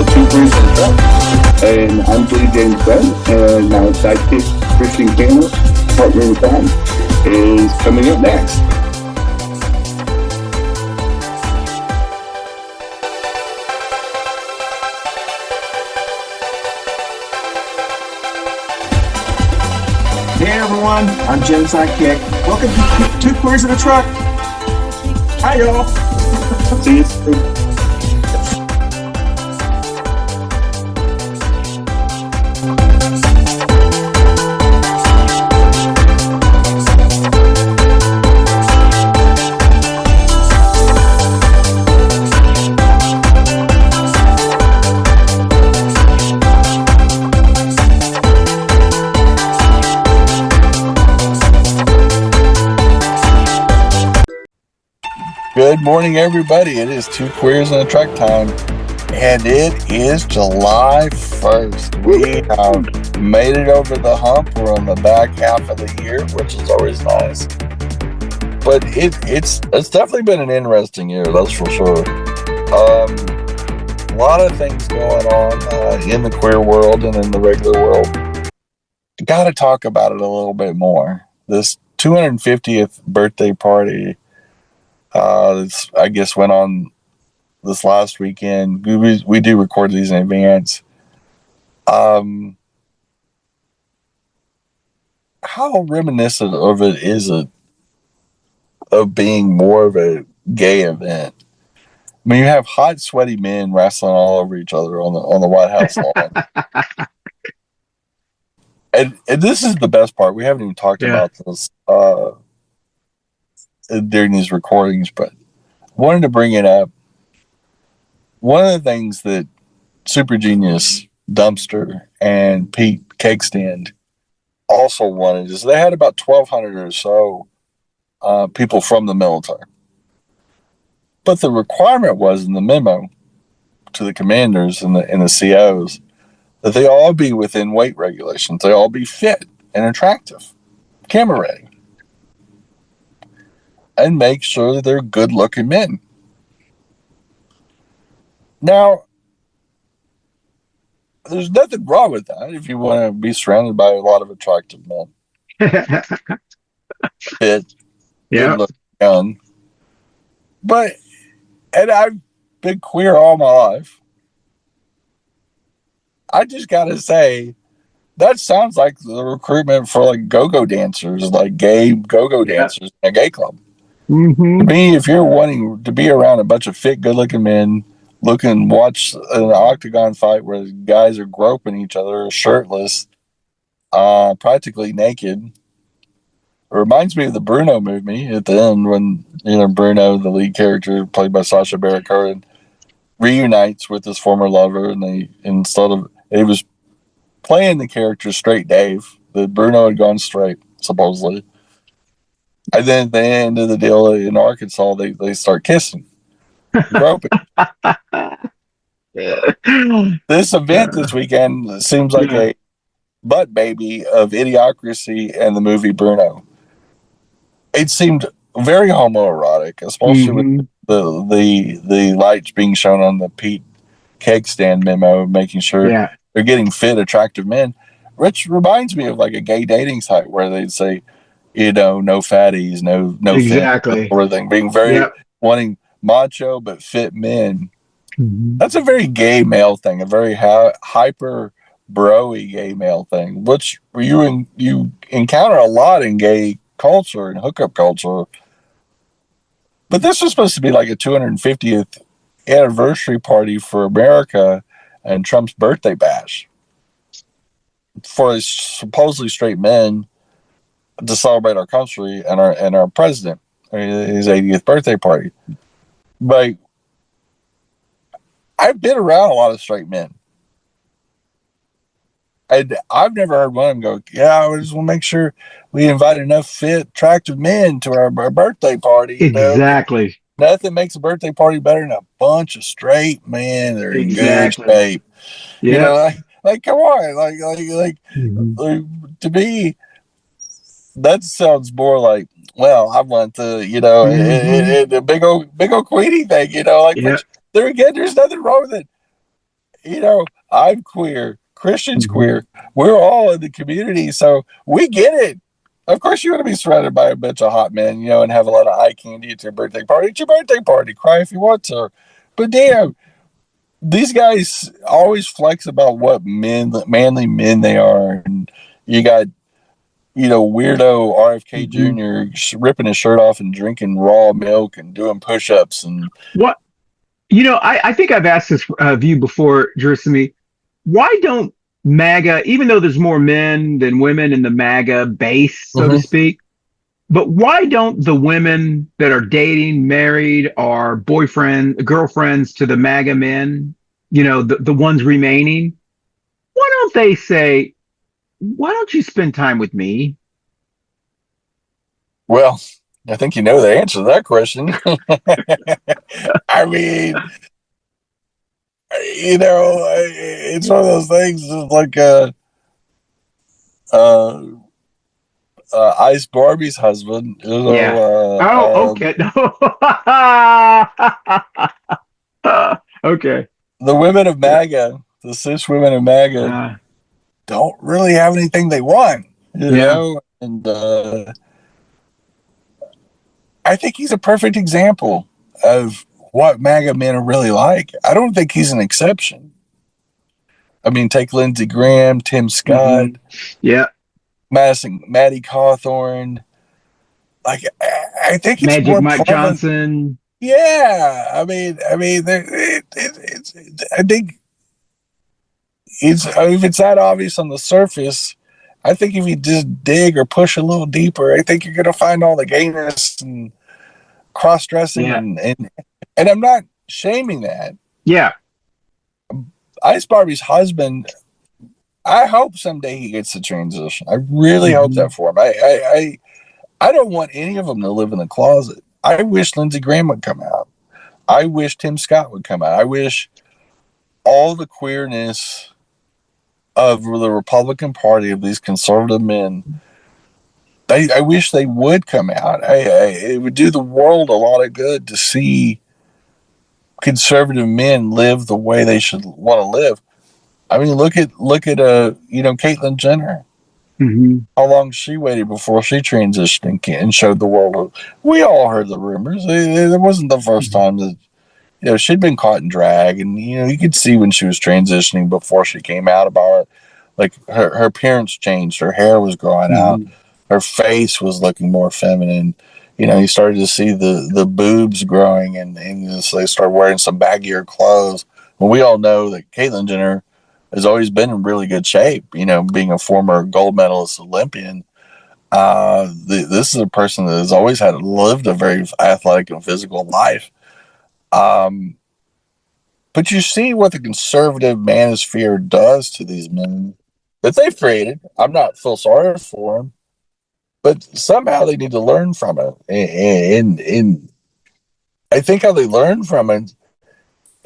Two Queers in a Truck. And I'm Billy James Gunn, and my sidekick, Christian Cano, partner in crime, is coming up next. Hey everyone, I'm Jim's sidekick. Welcome to Two Queers in a Truck. Hi y'all. See you soon. Good morning, everybody. It is Two Queers in a Truck time, and it is July 1st. We have made it over the hump. We're on the back half of the year, which is always nice. But it's definitely been an interesting year, that's for sure. A lot of things going on in the queer world and in the regular world. Got to talk about it a little bit more. This 250th birthday party I guess went on this last weekend. We do record these in advance. How reminiscent of it is it of being more of a gay event? I mean, you have hot, sweaty men wrestling all over each other on the White House lawn. And this is the best part. We haven't even talked about this during these recordings, but wanted to bring it up. One of the things that Super Genius, Dumpster, and Pete Cake Stand also wanted is they had about 1,200 or so people from the military. But the requirement was in the memo to the commanders and the COs that they all be within weight regulations. They all be fit and attractive, camera ready, and make sure that they're good-looking men. Now, there's nothing wrong with that if you want to be surrounded by a lot of attractive men. Fit, good-looking, young. But, and I've been queer all my life. I just got to say, that sounds like the recruitment for like go-go dancers, like gay go-go dancers in a gay club. Mm-hmm. To me, if you're wanting to be around a bunch of fit, good-looking men, watch an octagon fight where guys are groping each other, shirtless, practically naked. It reminds me of the Bruno movie at the end when Bruno, the lead character played by Sacha Baron Cohen, reunites with his former lover, and he was playing the character Straight Dave. That Bruno had gone straight, supposedly. And then at the end of the deal in Arkansas, they start kissing, groping. This event this weekend seems like a butt baby of Idiocracy and the movie Bruno. It seemed very homoerotic, especially with the lights being shown on the Pete Cake Stand memo, making sure they're getting fit, attractive men. Which reminds me of like a gay dating site where they'd say, no fatties, no exactly, everything, being very wanting macho but fit men. Mm-hmm. That's a very gay male thing, a very hyper bro-y gay male thing, which you encounter a lot in gay culture and hookup culture. But this was supposed to be like a 250th anniversary party for America and Trump's birthday bash for his supposedly straight men to celebrate our country and our president, his 80th birthday party. But I've been around a lot of straight men, and I've never heard one of them go, I just want to make sure we invite enough fit, attractive men to our birthday party. Exactly. Nothing makes a birthday party better than a bunch of straight men that are in good shape. Yeah. Like come on, like to me, that sounds more like, well, I want the, the big old Queenie thing, which there again, there's nothing wrong with it. I'm queer. Christian's queer. We're all in the community, so we get it. Of course, you want to be surrounded by a bunch of hot men, and have a lot of eye candy at your birthday party. It's your birthday party. Cry if you want to. But damn, these guys always flex about what manly men they are. And you got, weirdo RFK Jr. ripping his shirt off and drinking raw milk and doing push-ups. And what? I think I've asked this of you before, Gersemi. Why don't MAGA, even though there's more men than women in the MAGA base, so to speak, but why don't the women that are dating, married, or girlfriends to the MAGA men, the ones remaining, why don't they say, why don't you spend time with me? Well, I think you know the answer to that question. I mean, it's one of those things. It's like Ice Barbie's husband. Okay. Okay. The women of MAGA, the cis women of MAGA, don't really have anything they want, know? And I think he's a perfect example of what MAGA men are really like. I don't think he's an exception. I mean, take Lindsey Graham, Tim Scott, Maddie Cawthorn. Like, I think it's Magic more Mike Johnson. Yeah, I think if it's that obvious on the surface, I think if you just dig or push a little deeper, I think you're going to find all the gayness and cross-dressing and I'm not shaming that. Yeah. Ice Barbie's husband, I hope someday he gets the transition. I really hope that for him. I don't want any of them to live in the closet. I wish Lindsey Graham would come out. I wish Tim Scott would come out. I wish all the queerness of the Republican Party, of these conservative men, I wish they would come out. It would do the world a lot of good to see conservative men live the way they should want to live. I mean, look at Caitlyn Jenner. How long she waited before she transitioned and showed the world. We all heard the rumors. It wasn't the first time that she'd been caught in drag, and you could see when she was transitioning before she came out about it. Like her appearance changed, her hair was growing out, her face was looking more feminine. You started to see the boobs growing, and so they started wearing some baggier clothes. Well, we all know that Caitlyn Jenner has always been in really good shape, being a former gold medalist Olympian. This is a person that has always lived a very athletic and physical life. But you see what the conservative manosphere does to these men that they've created. I'm not feel sorry for them, but somehow they need to learn from it. And I think how they learn from it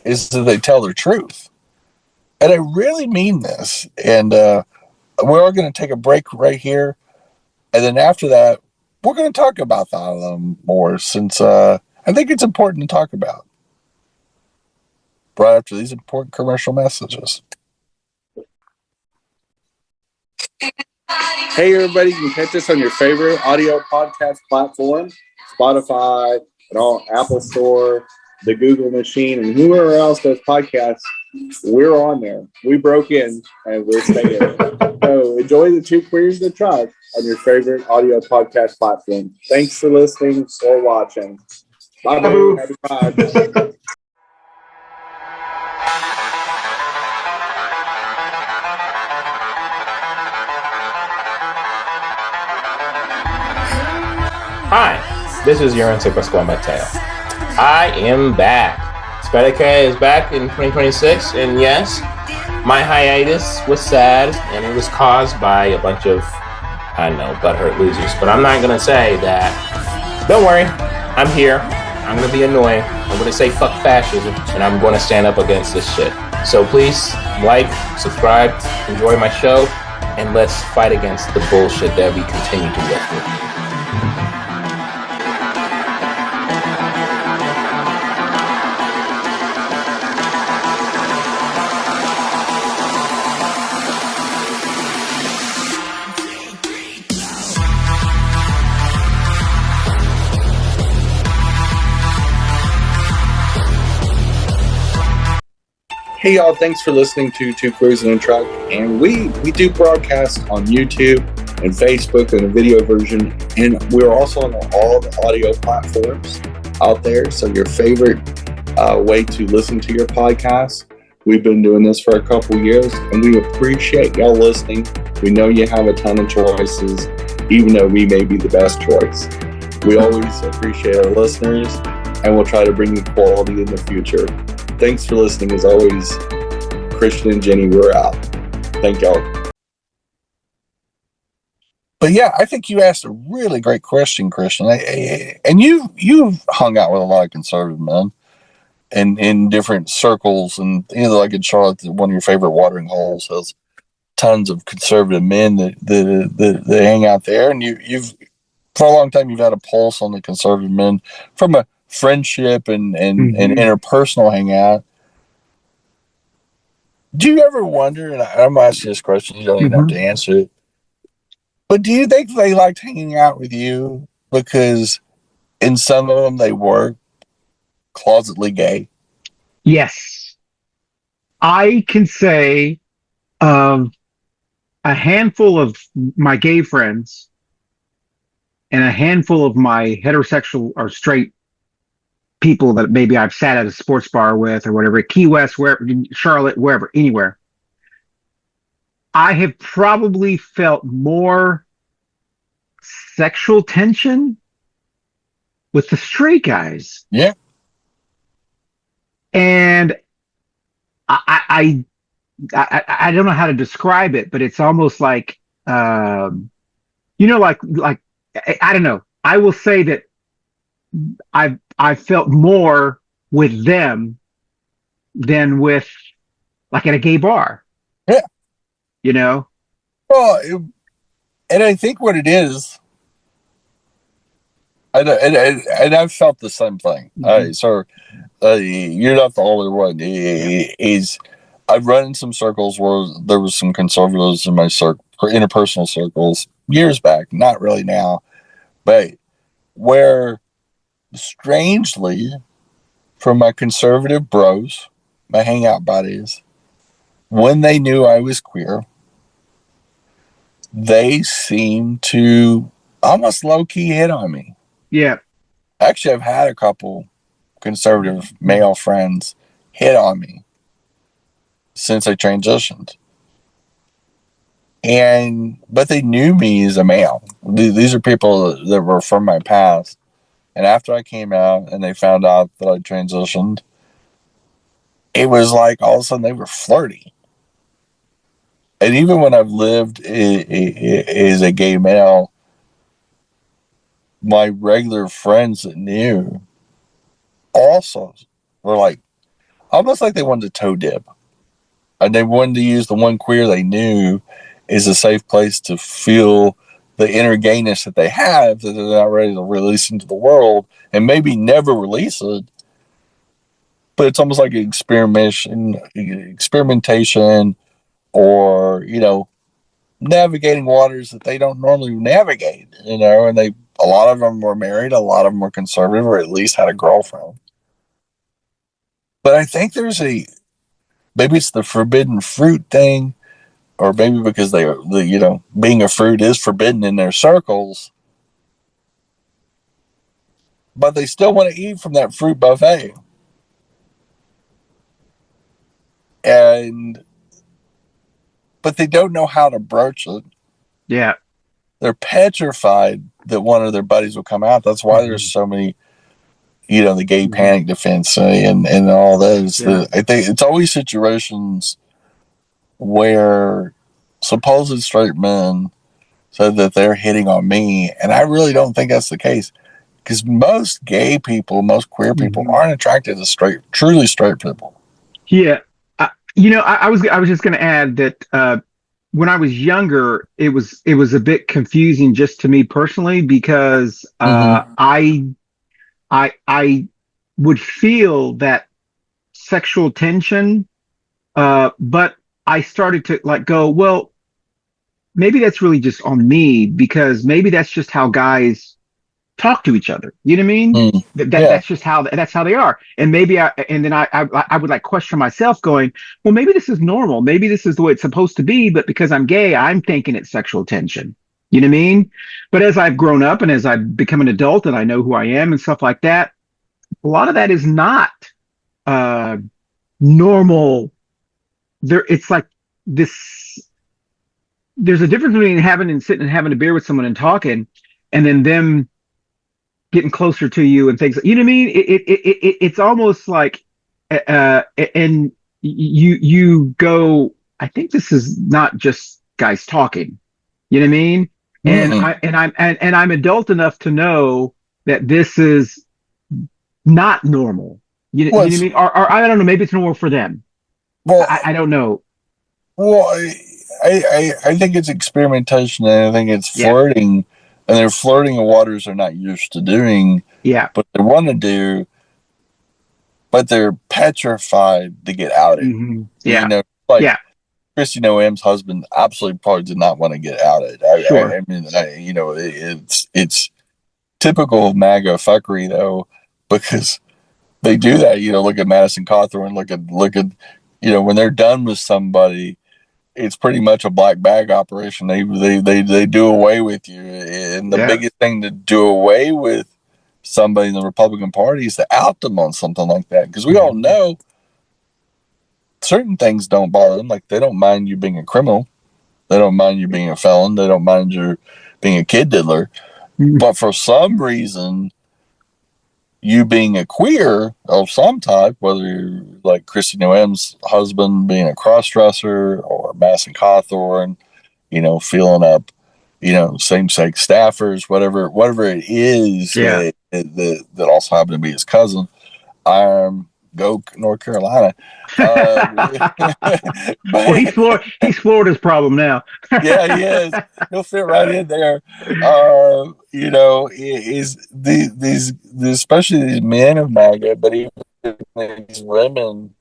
is that they tell their truth. And I really mean this. And we're going to take a break right here. And then after that, we're going to talk about that a little more, since I think it's important to talk about right after these important commercial messages. Hey, everybody. You can catch us on your favorite audio podcast platform, Spotify, and all Apple Store, the Google machine, and whoever else does podcasts. We're on there. We broke in, and we're staying. So enjoy the Two Queers in the Truck on your favorite audio podcast platform. Thanks for listening or watching. Bye, boo. Happy Pride. Hi, this is Yorense Pascual Mateo. I am back. Spedeke is back in 2026, and yes, my hiatus was sad, and it was caused by a bunch of, butthurt losers. But I'm not gonna say that. Don't worry, I'm here. I'm gonna be annoying. I'm gonna say fuck fascism, and I'm gonna stand up against this shit. So please like, subscribe, enjoy my show, and let's fight against the bullshit that we continue to live with. Hey y'all, thanks for listening to Two Queers in a Truck. And we do broadcast on YouTube and Facebook and a video version. And we're also on all the audio platforms out there. So your favorite way to listen to your podcast. We've been doing this for a couple years and we appreciate y'all listening. We know you have a ton of choices, even though we may be the best choice. We always appreciate our listeners and we'll try to bring you quality in the future. Thanks for listening. As always, Christian and Jenny, we're out. Thank y'all. But yeah, I think you asked a really great question, Christian. And you've hung out with a lot of conservative men in different circles. And like in Charlotte, one of your favorite watering holes has tons of conservative men that hang out there. And you've for a long time you've had a pulse on the conservative men from a friendship and interpersonal hangout. Do you ever wonder, and I'm going to ask you this question, you don't even have to answer it, but do you think they liked hanging out with you because in some of them they were closetly gay? Yes. I can say a handful of my gay friends and a handful of my heterosexual or straight people that maybe I've sat at a sports bar with or whatever, Key West, wherever, Charlotte, wherever, anywhere. I have probably felt more sexual tension with the straight guys. Yeah. And I don't know how to describe it, but it's almost like, like I don't know. I will say that I've felt more with them than with like at a gay bar. Yeah. Well, and I think what it is, and I've felt the same thing. So you're not the only one. Is I've run in some circles where there was some conservatives in my interpersonal circles years back, not really now, but where strangely, from my conservative bros, my hangout buddies, when they knew I was queer, they seemed to almost low-key hit on me. Yeah. Actually, I've had a couple conservative male friends hit on me since I transitioned. But they knew me as a male. These are people that were from my past. And after I came out and they found out that I transitioned, it was like all of a sudden they were flirty. And even when I've lived as a gay male, my regular friends that knew also were like, almost like they wanted to toe dip. And they wanted to use the one queer they knew as a safe place to feel the inner gayness that they have that they're not ready to release into the world and maybe never release it. But it's almost like an experimentation or, navigating waters that they don't normally navigate, and a lot of them were married, a lot of them were conservative or at least had a girlfriend. But I think maybe it's the forbidden fruit thing, or maybe because being a fruit is forbidden in their circles, but they still want to eat from that fruit buffet. But they don't know how to broach it. Yeah. They're petrified that one of their buddies will come out. That's why there's so many, the gay panic defense and all those. Yeah. I think it's always situations where supposed straight men said that they're hitting on me. And I really don't think that's the case. Because most gay people, most queer people aren't attracted to truly straight people. Yeah. I was just going to add that when I was younger, it was a bit confusing just to me personally because I would feel that sexual tension, but I started to go, well, maybe that's really just on me because maybe that's just how guys talk to each other. You know what I mean? That's just how they are. And maybe I would like question myself, going, well, maybe this is normal. Maybe this is the way it's supposed to be. But because I'm gay, I'm thinking it's sexual tension. You know what I mean? But as I've grown up and as I've become an adult and I know who I am and stuff like that, a lot of that is not normal. It's like this. There's a difference between sitting and having a beer with someone and talking, and then them getting closer to you and things. You know what I mean? It's almost like, and you go, I think this is not just guys talking. You know what I mean? And I'm adult enough to know that this is not normal. You know what I mean? Or I don't know. Maybe it's normal for them. Well, I don't know. Well, I think it's experimentation, and I think it's flirting, and they're flirting in waters they're not used to doing. Yeah, but they want to do, but they're petrified to get outed. Mm-hmm. Yeah, you know, like Christy Noem's husband absolutely probably did not want to get outed. I mean, you know, it's typical MAGA fuckery though, because they do that. You know, look at Madison Cawthorn. Look at you know, when they're done with somebody, it's pretty much a black bag operation. They do away with you, and the biggest thing to do away with somebody in the Republican Party is to out them on something like that, because we all know certain things don't bother them. Like, they don't mind you being a criminal, they don't mind you being a felon, they don't mind you being a kid diddler, but for some reason, you being a queer of some type, whether you're like Christy Noem's husband being a cross-dresser, or Madison Cawthorn, you know, feeling up, you know, same-sex staffers, whatever it is, that also happened to be his cousin. Go North Carolina. Well, he's Florida's problem now. Yeah, he is. He'll fit right in there. You know, is these especially these men of MAGA, but even these women,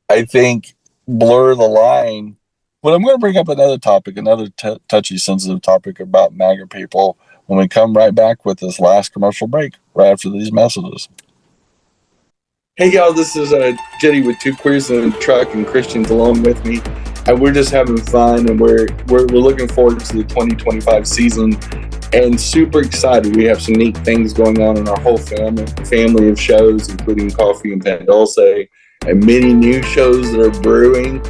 I think, blur the line. But I'm going to bring up another topic, another touchy, sensitive topic about MAGA people when we come right back with this last commercial break, right after these messages. Hey y'all, this is Jenny with Two Queers in a Truck, and Christian's along with me. And we're just having fun, and we're looking forward to the 2025 season, and super excited. We have some neat things going on in our whole family of shows, including Coffee and Pan Dulce, and many new shows that are brewing.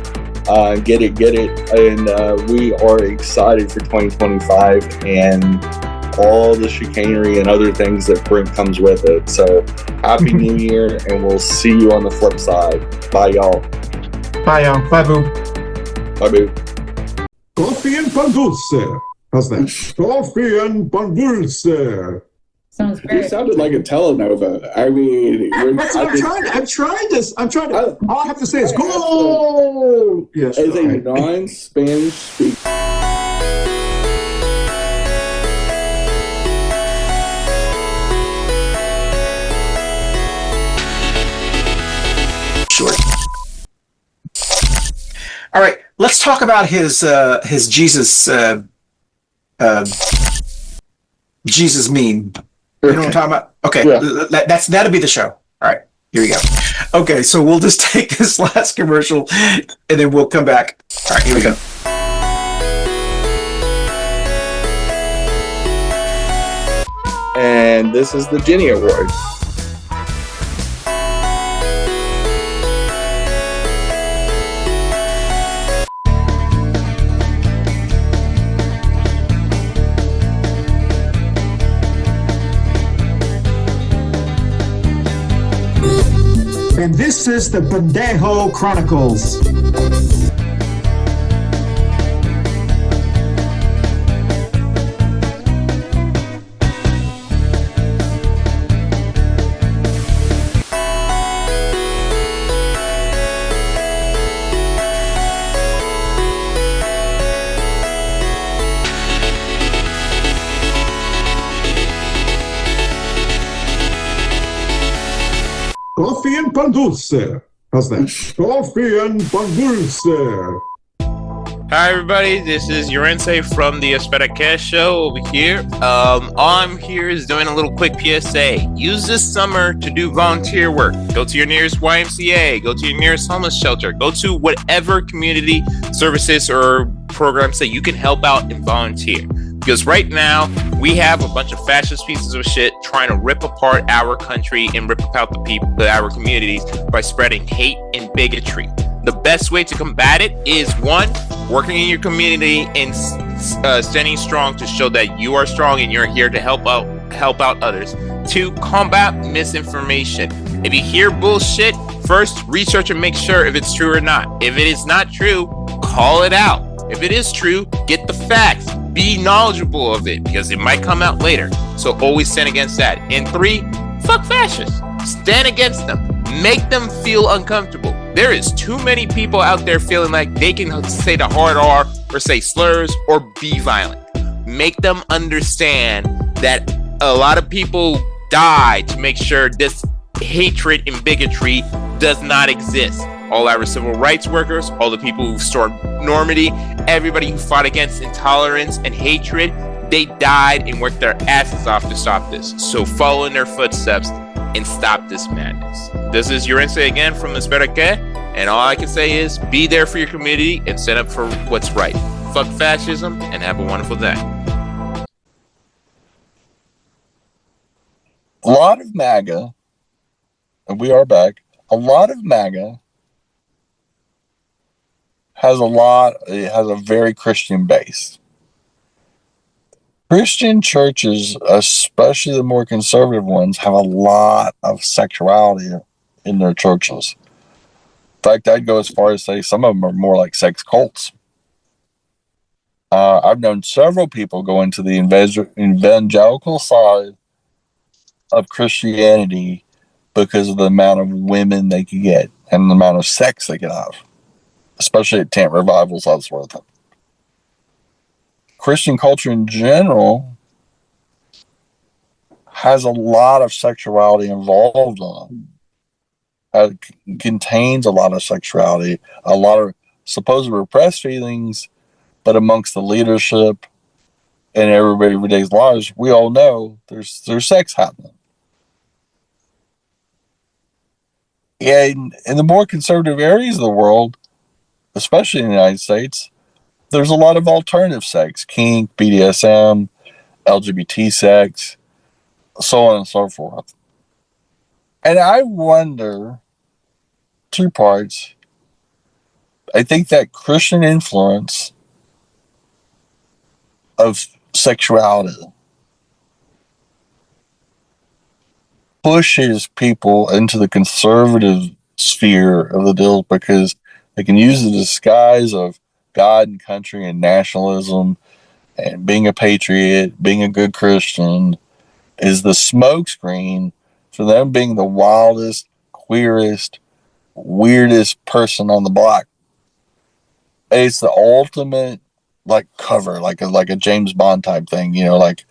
Get it. And we are excited for 2025 and all the chicanery and other things that comes with it. So happy New Year, and we'll see you on the flip side. Bye, y'all. Bye, y'all. Bye, boo. Bye, boo. Coffee and Pan Dulce. How's that? Coffee and Pan Dulce. Sounds great. You sounded like a telenova. I mean, I'm trying to. All I have to say is go. Yes. As a non-Spanish speaker. All right, let's talk about his Jesus Jesus meme. You know what I'm talking about? Okay, yeah. That'll be the show. All right, here we go. Okay, so we'll just take this last commercial, and then we'll come back. All right, here we go. And this is the Jenny Award. And this is the Pendejo Chronicles. Coffee and Pan Dulce. How's that? Coffee and Pan Dulce. Hi, everybody. This is Yorense from the Espera Cash Show over here. All I'm here is doing a little quick PSA. Use this summer to do volunteer work. Go to your nearest YMCA. Go to your nearest homeless shelter. Go to whatever community services or programs that you can help out and volunteer. Because right now, we have a bunch of fascist pieces of shit trying to rip apart our country and rip apart the people, our communities, by spreading hate and bigotry. The best way to combat it is, one, working in your community and standing strong to show that you are strong and you're here to help out others. Two, combat misinformation. If you hear bullshit, first research and make sure if it's true or not. If it is not true, call it out. If it is true, get the facts. Be knowledgeable of it because it might come out later. So always stand against that. And three, fuck fascists. Stand against them. Make them feel uncomfortable. There is too many people out there feeling like they can say the hard R or say slurs or be violent. Make them understand that a lot of people die to make sure this hatred and bigotry does not exist. All our civil rights workers, all the people who restored normity, everybody who fought against intolerance and hatred, they died and worked their asses off to stop this. So follow in their footsteps and stop this madness. This is Yorense again from Espera Que, and all I can say is be there for your community and stand up for what's right. Fuck fascism and have a wonderful day. A lot of MAGA, and we are back, a lot of MAGA has a very Christian base. Christian churches, especially the more conservative ones, have a lot of sexuality in their churches. In fact, I'd go as far as say some of them are more like sex cults. I've known several people go into the evangelical side of Christianity because of the amount of women they could get and the amount of sex they could have, especially at tent revivals, that sort of thing. Christian culture in general has a lot of sexuality involved in it. It contains a lot of sexuality, a lot of supposed repressed feelings, but amongst the leadership and everybody's lives, we all know there's sex happening. And in the more conservative areas of the world, especially in the United States, there's a lot of alternative sex, kink, BDSM, LGBT sex, so on and so forth. And I wonder, two parts, I think that Christian influence of sexuality pushes people into the conservative sphere of the deal because they can use the disguise of God and country and nationalism and being a patriot, being a good Christian is the smokescreen for them being the wildest, queerest, weirdest person on the block. It's the ultimate like cover, like a James Bond type thing, you know, like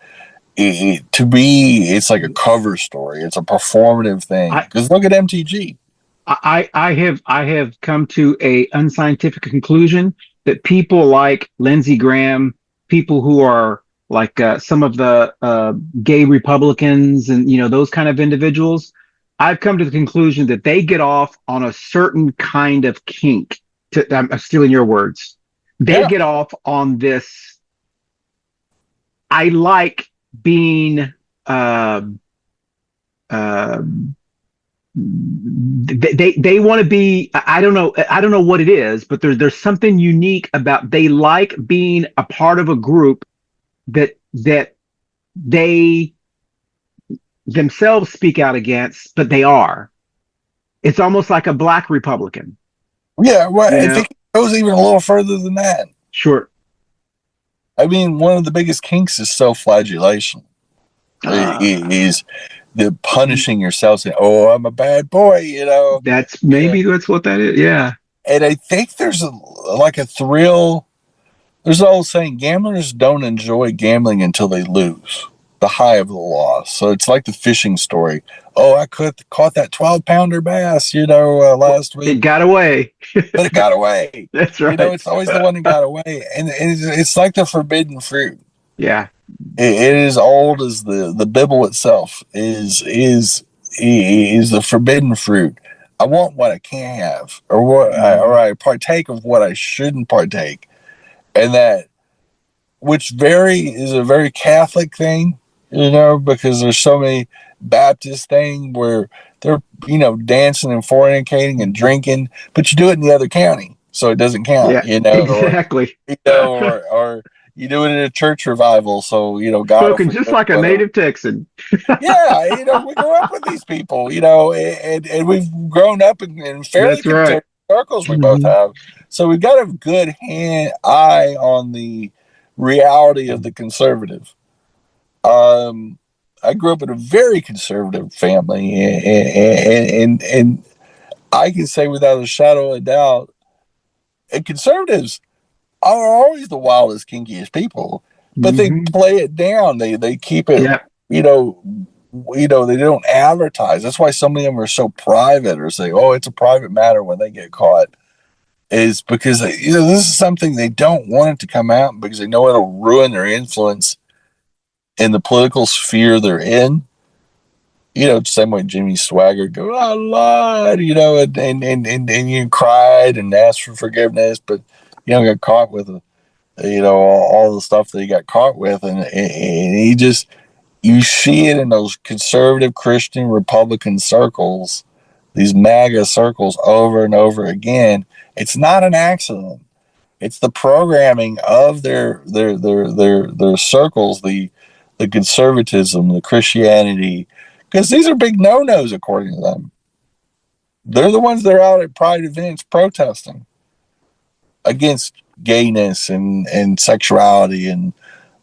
to me, it's like a cover story. It's a performative thing. Because look at MTG. I have come to a unscientific conclusion that people like Lindsey Graham, people who are like some of the gay Republicans and those kind of individuals, I've come to the conclusion that they get off on a certain kind of kink. I'm stealing your words. They get off on this. I like being they want to be, I don't know what it is, but there's something unique about, they like being a part of a group that they themselves speak out against, but they are. It's almost like a black Republican. Yeah, well, I think it goes even a little further than that. Sure. I mean, one of the biggest kinks is self-flagellation. Is the punishing yourself, saying, "Oh, I'm a bad boy," That's that's what that is. Yeah. And I think there's a thrill. There's an old saying: gamblers don't enjoy gambling until they lose. the high of the law. So it's like the fishing story. Oh, I caught that 12-pounder bass, last It week, got away. but it got away. That's right. It's always the one that got away, and it's like the forbidden fruit. Yeah. It is old as the Bible itself is the forbidden fruit. I want what I can't have, or I partake of what I shouldn't partake, and that which is a very Catholic thing, because there's so many Baptist things where they're dancing and fornicating and drinking, but you do it in the other county, so it doesn't count, Yeah. Exactly. or you do it in a church revival, so God will Spoken just forgive like a whatever. native Texan. Yeah, we grew up with these people, and we've grown up in fairly That's right. conservative circles. We both Mhm. have, so we've got a good eye on the reality of the conservative. I grew up in a very conservative family, and I can say without a shadow of a doubt, and conservatives are always the wildest, kinkiest people, but they Mhm. play it down. They keep it, Yeah. they don't advertise. That's why so many of them are so private, or say, "Oh, it's a private matter" when they get caught. Is because this is something they don't want it to come out because they know it'll ruin their influence in the political sphere they're in. Same way Jimmy Swaggart go, "I lied," and you cried and asked for forgiveness, but got caught with all the stuff that he got caught with, and he just, you see it in those conservative Christian Republican circles, these MAGA circles, over and over again. It's not an accident. It's the programming of their circles, the conservatism, the Christianity, because these are big no-nos according to them. They're the ones that are out at pride events protesting against gayness and sexuality and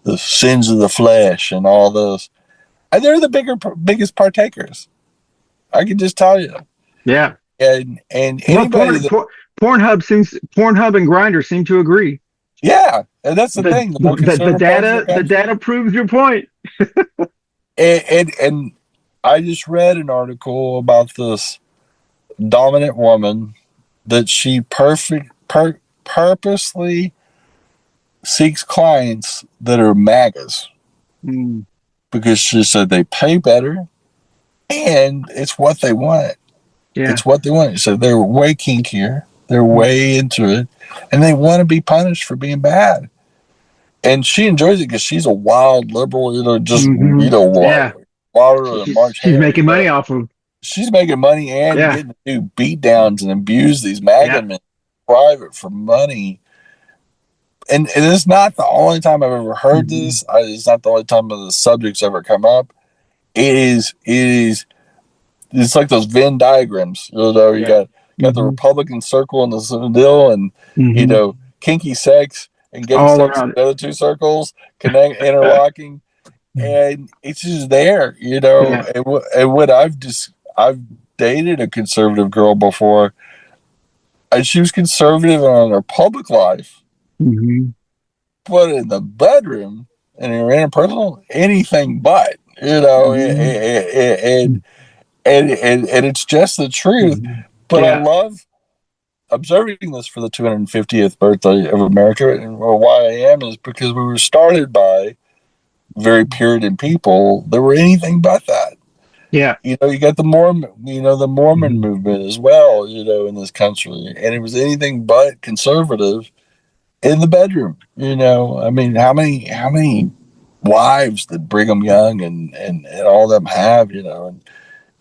the sins of the flesh and all those. And they're the biggest partakers. I can just tell you. Yeah. And Well, anybody that, Pornhub and Grindr seem to agree. yeah, and that's the thing. The more conservative parts of the The country, data proves your point. and I just read an article about this dominant woman that she purposely seeks clients that are MAGAs because she said they pay better and it's what they want. Yeah. It's what they want. So they're way kinkier. They're way into it, and they want to be punished for being bad. And she enjoys it because she's a wild liberal, Yeah. wilder than March She's Hare. making money off of. She's making money and Yeah. getting to do beat downs and abuse these MAGA men private for money. And it's not the only time I've ever heard this. It's not the only time the subject's ever come up. It's like those Venn diagrams. You got the Republican circle and the deal, and kinky sex and gay All sex, around the other two circles interlocking, and it's just there. Yeah. And what I've dated a conservative girl before, and she was conservative on her public life, but in the bedroom and in her interpersonal, anything but. And it's just the truth. But I love observing this for the 250th birthday of America. And why I am is because we were started by very Puritan people that were anything but that. Yeah. You got the Mormon movement as well, in this country. And it was anything but conservative in the bedroom. I mean, how many wives did Brigham Young and all them have, and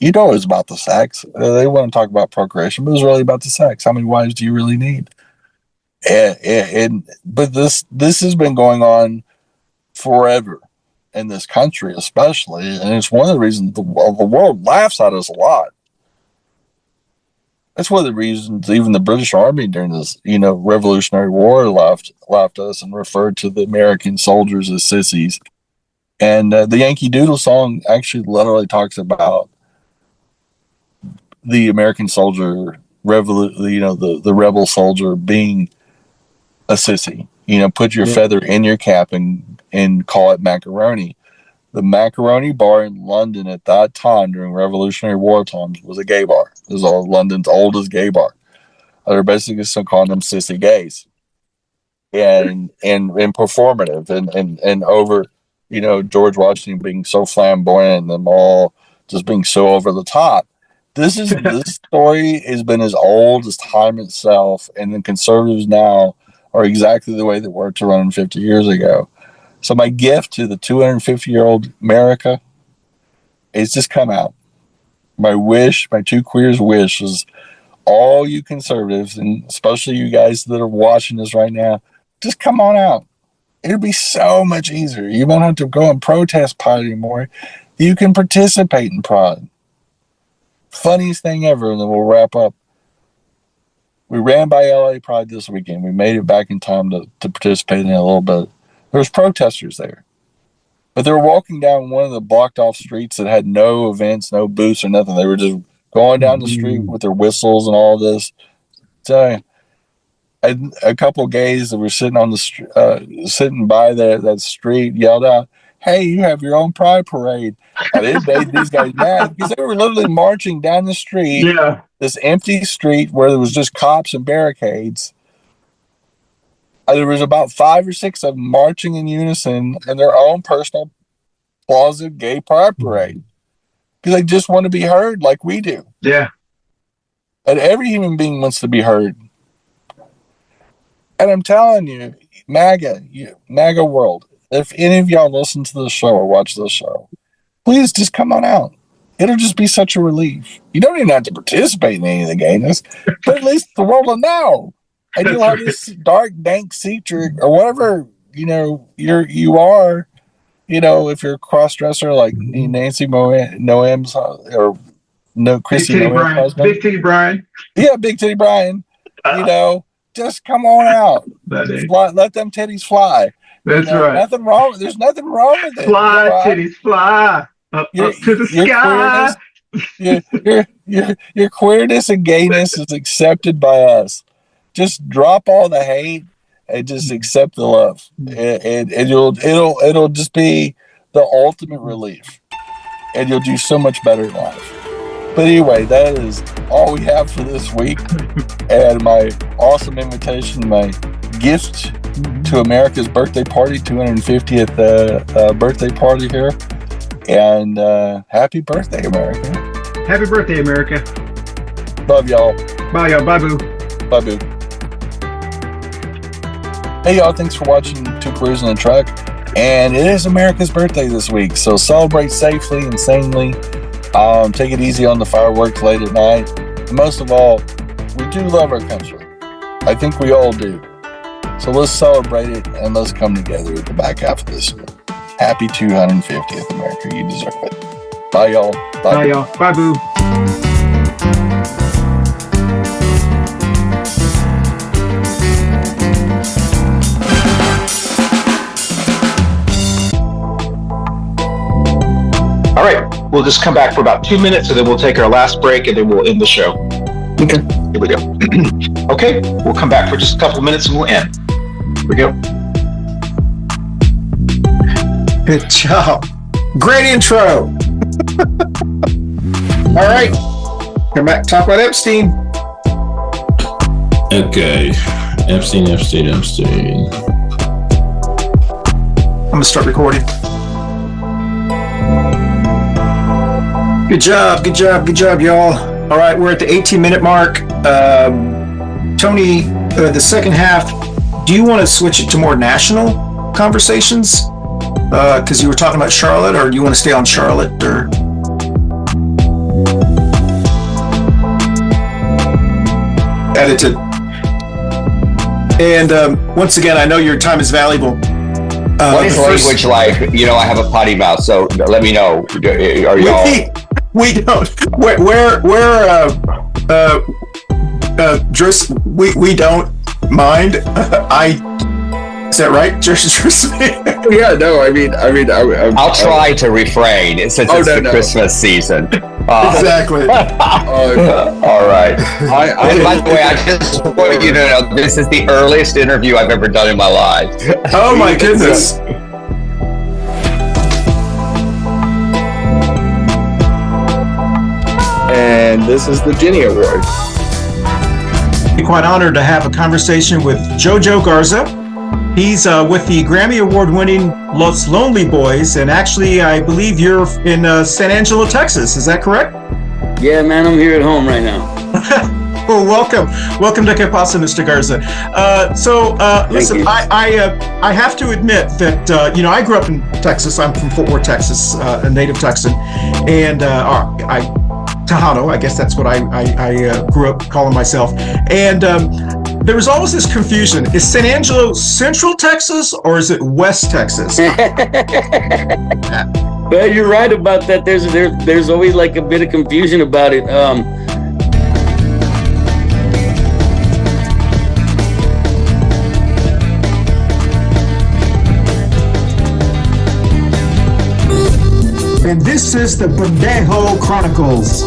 it was about the sex. They want to talk about procreation, but it was really about the sex. How many wives do you really need? But this has been going on forever in this country, especially, and it's one of the reasons the world laughs at us a lot. That's one of the reasons even the British Army during this, Revolutionary War laughed at us and referred to the American soldiers as sissies. And the Yankee Doodle song actually literally talks about the American soldier, the rebel soldier being a sissy. Put your feather in your cap and call it macaroni. The Macaroni Bar in London at that time during Revolutionary War times was a gay bar. It was London's oldest gay bar. They're basically still calling them sissy gays. And performative and over, George Washington being so flamboyant and them all just being so over the top. This story has been as old as time itself, and the conservatives now are exactly the way they were 250 years ago. So my gift to the 250-year-old America is just come out. My wish, my two queers wish is all you conservatives, and especially you guys that are watching this right now, just come on out. It'll be so much easier. You won't have to go and protest Pride anymore. You can participate in Pride. Funniest thing ever, and then we'll wrap up. We ran by LA Pride this weekend. We made it back in time to participate in it a little bit. There was protesters there. But they were walking down one of the blocked off streets that had no events, no booths or nothing. They were just going down the street with their whistles and all this. So a couple of gays that were sitting on the sitting by that street yelled out, "Hey, you have your own pride parade." And it made these guys mad because they were literally marching down the street, this empty street where there was just cops and barricades. And there was about 5 or 6 of them marching in unison in their own personal closet gay pride parade because they just want to be heard like we do. Yeah. And every human being wants to be heard. And I'm telling you, MAGA world, if any of y'all listen to this show or watch this show, please just come on out. It'll just be such a relief. You don't even have to participate in any of the gayness, but at least the world will know. And you'll have this dark, dank secret or whatever, you are, if you're a cross-dresser like Nancy Noem's or Chrissy Noem's husband. Big Titty Brian. Yeah, Big Titty Brian. Just come on out. Let them titties fly. That's right. Nothing wrong. There's nothing wrong with it. Fly, titties, fly up to the sky. Your queerness and gayness is accepted by us. Just drop all the hate and just accept the love, and it'll just be the ultimate relief, and you'll do so much better in life. But anyway, that is all we have for this week, and my awesome invitation, my gift to America's birthday party, 250th birthday party here, and happy birthday, America! Happy birthday, America! Love y'all. Bye, y'all. Bye, boo. Bye, boo. Hey, y'all. Thanks for watching Two Queers in a Truck. And it is America's birthday this week, so celebrate safely and sanely. Take it easy on the fireworks late at night. And most of all, we do love our country. I think we all do. So let's celebrate it and let's come together at the back half of this year. Happy 250th, America. You deserve it. Bye, y'all. Bye, y'all. Bye, boo. All right, we'll just come back for about 2 minutes and then we'll take our last break and then we'll end the show. Okay. Here we go. Okay, we'll come back for just a couple of minutes and we'll end. Here we go. Good job. Great intro. All right, come back, talk about Epstein. Okay, Epstein. I'm gonna start recording. Good job, y'all. All right, we're at the 18-minute mark. Tony, the second half, do you want to switch it to more national conversations? Because you were talking about Charlotte, or do you want to stay on Charlotte? Or edited. And once again, I know your time is valuable. What is language like? I have a potty mouth, so let me know. Are y'all? We don't. We don't mind. Is that right, Gersemi? Yeah, no, I mean, I'll try to refrain since it's the Christmas season. Exactly. All right. And by the way, I just want you to know this is the earliest interview I've ever done in my life. Oh my goodness. and this is the Jenny Award. I'm quite honored to have a conversation with Jojo Garza. He's with the Grammy Award-winning Los Lonely Boys, and actually, I believe you're in San Angelo, Texas. Is that correct? Yeah, man, I'm here at home right now. Well, welcome to Que Pasa, Mr. Garza. Listen, I have to admit that I grew up in Texas. I'm from Fort Worth, Texas, a native Texan, and Tejano. I guess that's what I grew up calling myself. And there was always this confusion: is San Angelo Central Texas or is it West Texas? Well, you're right about that. There's always like a bit of confusion about it. And this is the Pendejo Chronicles.